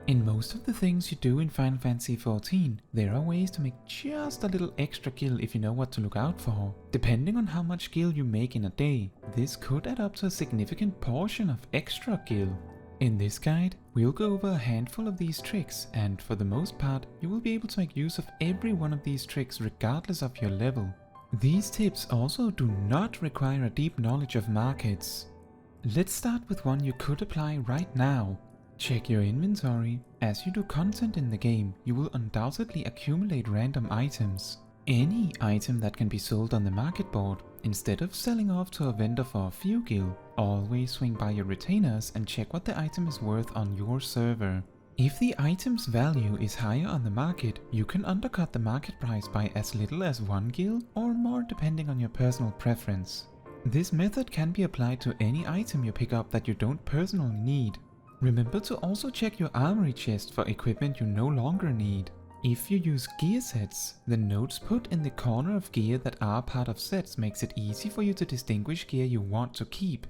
In most of the things you do in Final Fantasy XIV, there are ways to make just a little extra gil if you know what to look out for. Depending on how much gil you make in a day, this could add up to a significant portion of extra gil. In this guide, we'll go over a handful of these tricks, and for the most part, you will be able to make use of every one of these tricks regardless of your level. These tips also do not require a deep knowledge of markets. Let's start with one you could apply right now. Check your inventory. As you do content in the game, you will undoubtedly accumulate random items. Any item that can be sold on the market board, instead of selling off to a vendor for a few gil, always swing by your retainers and check what the item is worth on your server. If the item's value is higher on the market, you can undercut the market price by as little as 1 gil or more depending on your personal preference. This method can be applied to any item you pick up that you don't personally need. Remember to also check your armory chest for equipment you no longer need. If you use gear sets, the notes put in the corner of gear that are part of sets makes it easy for you to distinguish gear you want to keep.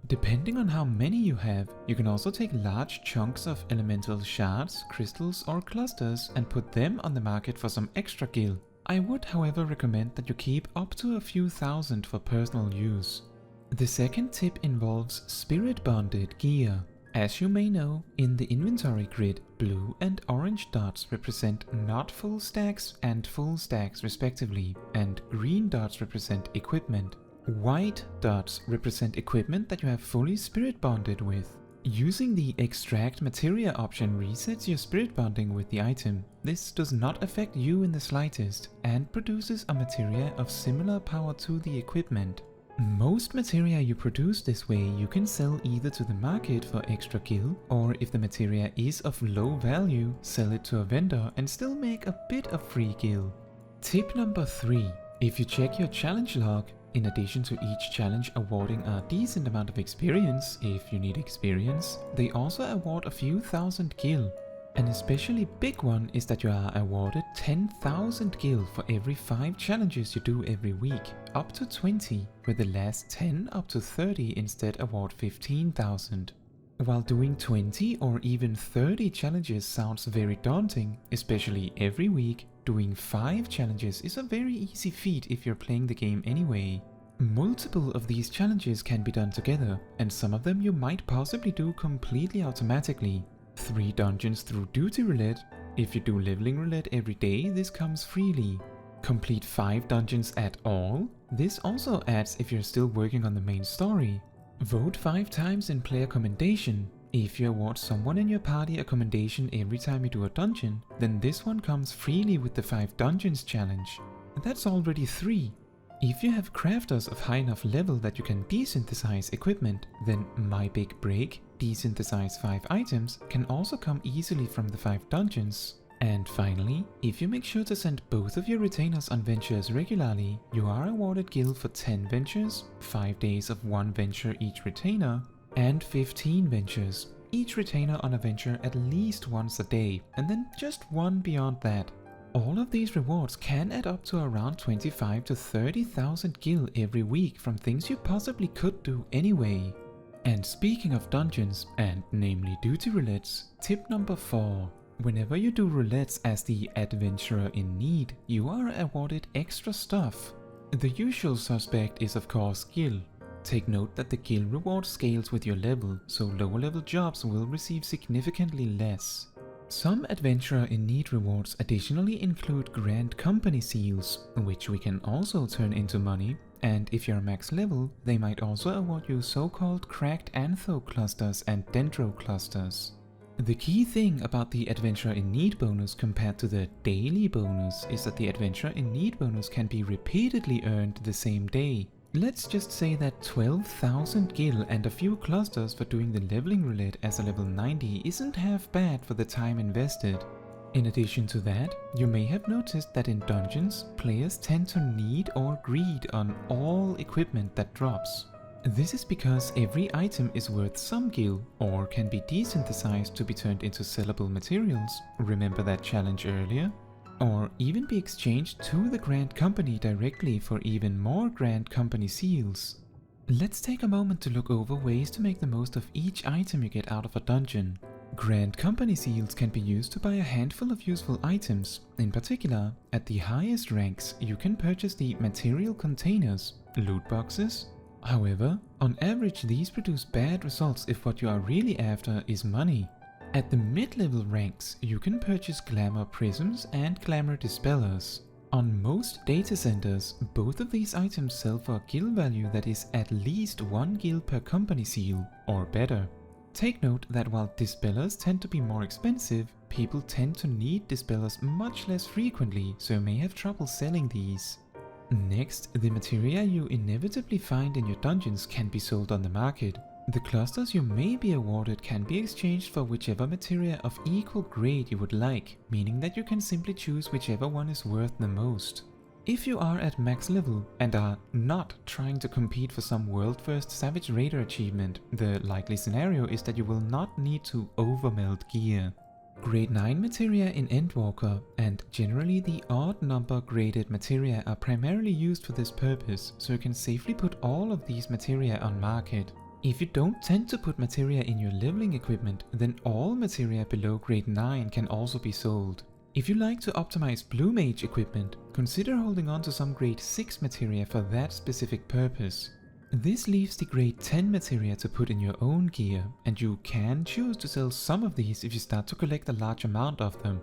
Depending on how many you have, you can also take large chunks of elemental shards, crystals or clusters and put them on the market for some extra gil. I would however recommend that you keep up to a few thousand for personal use. The second tip involves Spiritbonded Gear. As you may know, in the inventory grid, blue and orange dots represent not full stacks and full stacks respectively, and green dots represent equipment. White dots represent equipment that you have fully spirit bonded with. Using the extract materia option resets your spirit bonding with the item. This does not affect you in the slightest, and produces a materia of similar power to the equipment. Most materia you produce this way you can sell either to the market for extra gil, or if the materia is of low value, sell it to a vendor and still make a bit of free gil. Tip number 3. If you check your challenge log, in addition to each challenge awarding a decent amount of experience, if you need experience, they also award a few thousand gil. An especially big one is that you are awarded 10,000 gil for every 5 challenges you do every week, up to 20, with the last 10 up to 30 instead award 15,000. While doing 20 or even 30 challenges sounds very daunting, especially every week, doing 5 challenges is a very easy feat if you're playing the game anyway. Multiple of these challenges can be done together, and some of them you might possibly do completely automatically. 3 dungeons through duty roulette. If you do leveling roulette every day, this comes freely. Complete 5 dungeons at all. This also adds if you're still working on the main story. Vote 5 times in player commendation. If you award someone in your party a commendation every time you do a dungeon, then this one comes freely with the 5 dungeons challenge. That's already 3. If you have crafters of high enough level that you can desynthesize equipment, then My Big Break, desynthesize 5 items, can also come easily from the 5 dungeons. And finally, if you make sure to send both of your retainers on ventures regularly, you are awarded gil for 10 ventures, 5 days of 1 venture each retainer, and 15 ventures, each retainer on a venture at least once a day, and then just 1 beyond that. All of these rewards can add up to around 25 to 30,000 gil every week from things you possibly could do anyway. And speaking of dungeons, and namely duty roulettes, tip number 4. Whenever you do roulettes as the adventurer in need, you are awarded extra stuff. The usual suspect is of course gil. Take note that the gil reward scales with your level, so lower level jobs will receive significantly less. Some adventurer in need rewards additionally include Grand Company seals, which we can also turn into money, and if you're max level, they might also award you so-called cracked antho clusters and dendro clusters. The key thing about the Adventurer in Need bonus compared to the daily bonus is that the Adventurer in Need bonus can be repeatedly earned the same day. Let's just say that 12,000 gil and a few clusters for doing the leveling roulette as a level 90 isn't half bad for the time invested. In addition to that, you may have noticed that in dungeons, players tend to need or greed on all equipment that drops. This is because every item is worth some gil, or can be desynthesized to be turned into sellable materials, remember that challenge earlier? Or even be exchanged to the Grand Company directly for even more Grand Company seals. Let's take a moment to look over ways to make the most of each item you get out of a dungeon. Grand Company seals can be used to buy a handful of useful items. In particular, at the highest ranks you can purchase the material containers, loot boxes. However, on average these produce bad results if what you are really after is money. At the mid-level ranks you can purchase glamour prisms and glamour dispellers. On most data centers, both of these items sell for a gil value that is at least 1 gil per company seal, or better. Take note that while dispellers tend to be more expensive, people tend to need dispellers much less frequently, so may have trouble selling these. Next, the materia you inevitably find in your dungeons can be sold on the market. The clusters you may be awarded can be exchanged for whichever materia of equal grade you would like, meaning that you can simply choose whichever one is worth the most. If you are at max level and are not trying to compete for some world-first Savage Raider achievement, the likely scenario is that you will not need to overmelt gear. Grade 9 materia in Endwalker and generally the odd number graded materia are primarily used for this purpose, so you can safely put all of these materia on market. If you don't tend to put materia in your leveling equipment, then all materia below grade 9 can also be sold. If you like to optimize Blue Mage equipment, consider holding on to some grade 6 materia for that specific purpose. This leaves the grade 10 materia to put in your own gear, and you can choose to sell some of these if you start to collect a large amount of them.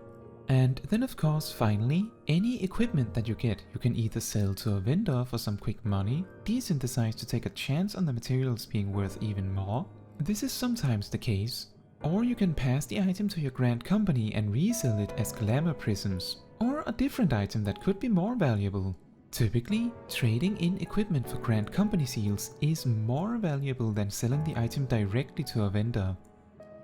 And then of course, finally, any equipment that you get you can either sell to a vendor for some quick money, desynthesize to take a chance on the materials being worth even more. This is sometimes the case. Or you can pass the item to your Grand Company and resell it as glamour prisms, or a different item that could be more valuable. Typically, trading in equipment for Grand Company seals is more valuable than selling the item directly to a vendor.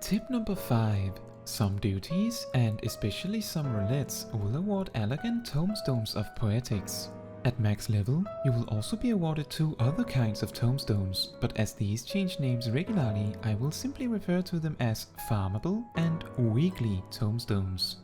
Tip number 5. Some duties, and especially some roulettes, will award elegant tomestones of poetics. At max level, you will also be awarded 2 other kinds of tomestones, but as these change names regularly, I will simply refer to them as Farmable and Weekly tomestones.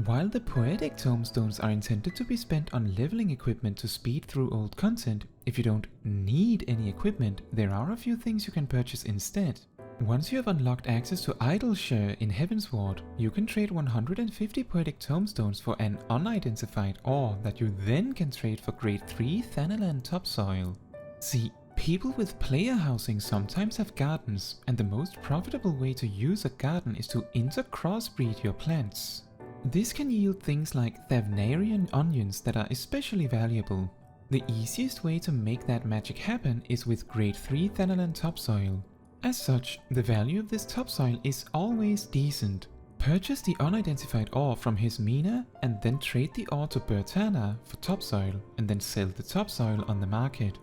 While the poetic tomestones are intended to be spent on leveling equipment to speed through old content, if you don't need any equipment, there are a few things you can purchase instead. Once you have unlocked access to Idleshare in Heavensward, you can trade 150 poetic tomestones for an unidentified ore that you then can trade for grade 3 Thanalan topsoil. See, people with player housing sometimes have gardens, and the most profitable way to use a garden is to intercrossbreed your plants. This can yield things like Thavnarian onions that are especially valuable. The easiest way to make that magic happen is with grade 3 Thanalan topsoil. As such, the value of this topsoil is always decent. Purchase the unidentified ore from his mina and then trade the ore to Bertana for topsoil and then sell the topsoil on the market.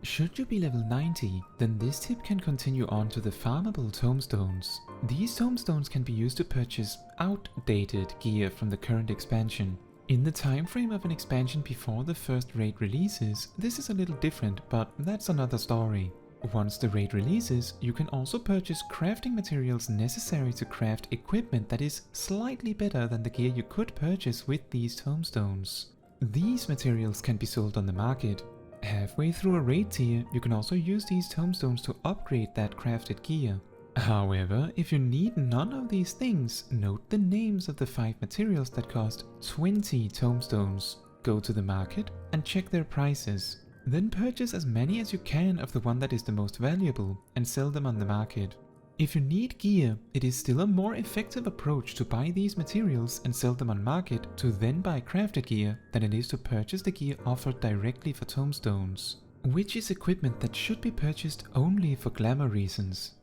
Should you be level 90, then this tip can continue on to the Farmable Tomestones. These tomestones can be used to purchase outdated gear from the current expansion. In the time frame of an expansion before the first raid releases, this is a little different, but that's another story. Once the raid releases, you can also purchase crafting materials necessary to craft equipment that is slightly better than the gear you could purchase with these tomestones. These materials can be sold on the market. Halfway through a raid tier, you can also use these tomestones to upgrade that crafted gear. However, if you need none of these things, note the names of the 5 materials that cost 20 tomestones. Go to the market and check their prices. Then purchase as many as you can of the one that is the most valuable and sell them on the market. If you need gear, it is still a more effective approach to buy these materials and sell them on market to then buy crafted gear than it is to purchase the gear offered directly for tomestones, which is equipment that should be purchased only for glamour reasons.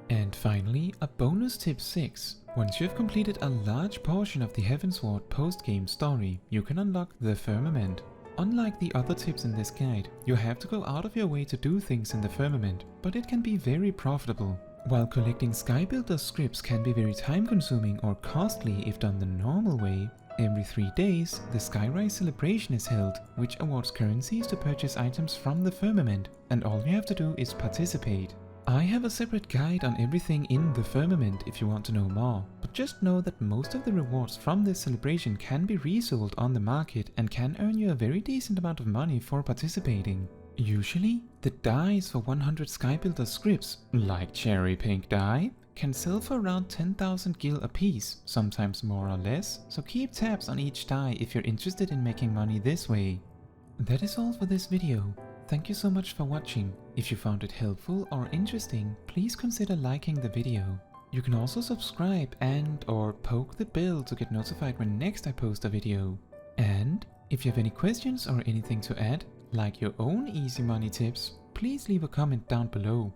And finally, a bonus tip 6. Once you have completed a large portion of the Heavensward post-game story, you can unlock the Firmament. Unlike the other tips in this guide, you have to go out of your way to do things in the Firmament, but it can be very profitable. While collecting Skybuilder scripts can be very time consuming or costly if done the normal way, every 3 days the Skyrise celebration is held, which awards currencies to purchase items from the Firmament, and all you have to do is participate. I have a separate guide on everything in the Firmament if you want to know more, but just know that most of the rewards from this celebration can be resold on the market and can earn you a very decent amount of money for participating. Usually, the dyes for 100 Skybuilder scripts, like Cherry Pink dye, can sell for around 10,000 gil a piece, sometimes more or less, so keep tabs on each die if you're interested in making money this way. That is all for this video. Thank you so much for watching. If you found it helpful or interesting, please consider liking the video. You can also subscribe and/or poke the bell to get notified when next I post a video. And if you have any questions or anything to add, like your own easy money tips, please leave a comment down below.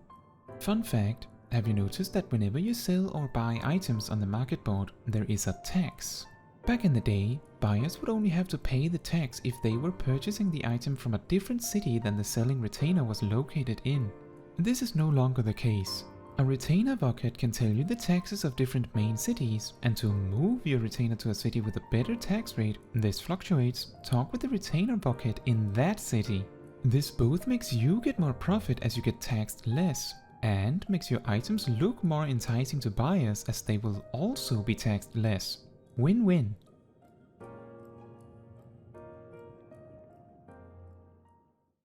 Fun fact, have you noticed that whenever you sell or buy items on the market board, there is a tax? Back in the day, buyers would only have to pay the tax if they were purchasing the item from a different city than the selling retainer was located in. This is no longer the case. A retainer bucket can tell you the taxes of different main cities, and to move your retainer to a city with a better tax rate, this fluctuates, talk with the retainer bucket in that city. This both makes you get more profit as you get taxed less, and makes your items look more enticing to buyers as they will also be taxed less. Win-win.